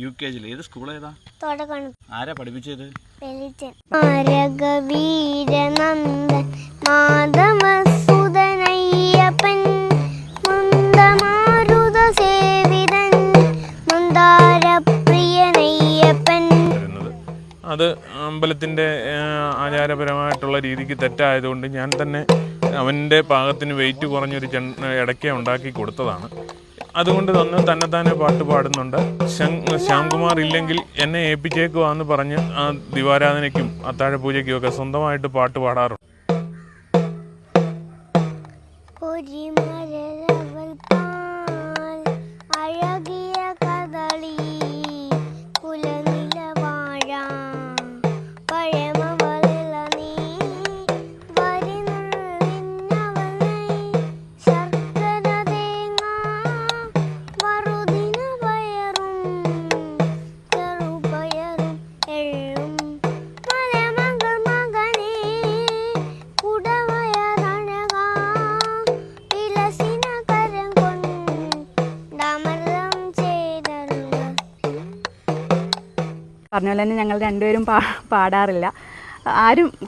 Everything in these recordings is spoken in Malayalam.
UKG. ഏത് സ്കൂൾ ഏതാ? ആരാ പഠിപ്പിച്ചത്? അത് അമ്പലത്തിൻ്റെ ആചാരപരമായിട്ടുള്ള രീതിക്ക് തെറ്റായതുകൊണ്ട് ഞാൻ തന്നെ അവൻ്റെ പാകത്തിന് വെയിറ്റ് കുറഞ്ഞൊരു ഇടയ്ക്ക ഉണ്ടാക്കി കൊടുത്തതാണ്. അതുകൊണ്ട് തന്നെത്താനെ പാട്ട് പാടുന്നുണ്ട്. ശ്യാംകുമാർ ഇല്ലെങ്കിൽ എന്നെ ഏൽപ്പിച്ചേക്കുവാന്ന് പറഞ്ഞ് ആ ദിവാരാധനയ്ക്കും അത്താഴ പൂജയ്ക്കും ഒക്കെ സ്വന്തമായിട്ട് പാട്ട് പാടാറുണ്ട്. പറഞ്ഞ പോലെ തന്നെ ഞങ്ങൾ രണ്ടുപേരും പാടാറില്ല.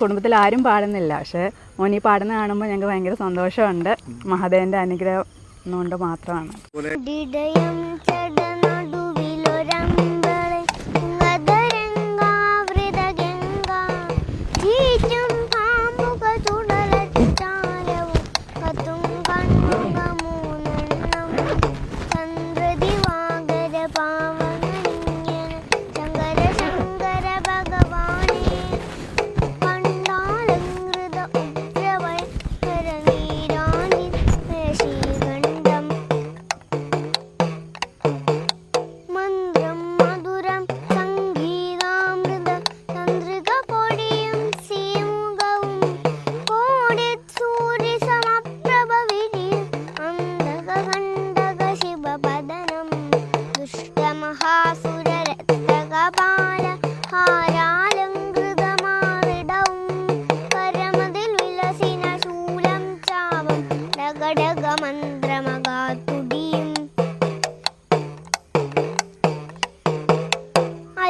കുടുംബത്തിൽ ആരും പാടുന്നില്ല. പക്ഷേ മോനി പാടുന്ന കാണുമ്പോൾ ഞങ്ങൾക്ക് ഭയങ്കര സന്തോഷമുണ്ട്. മഹാദേവൻ്റെ അനുഗ്രഹം കൊണ്ട് മാത്രമാണ്.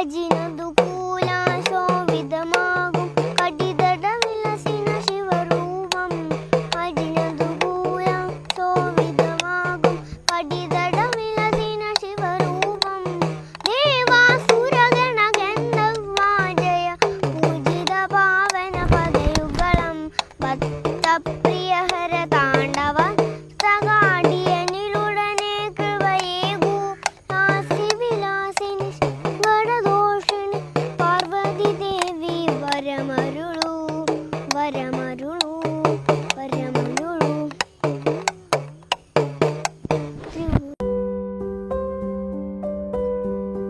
Ajina duku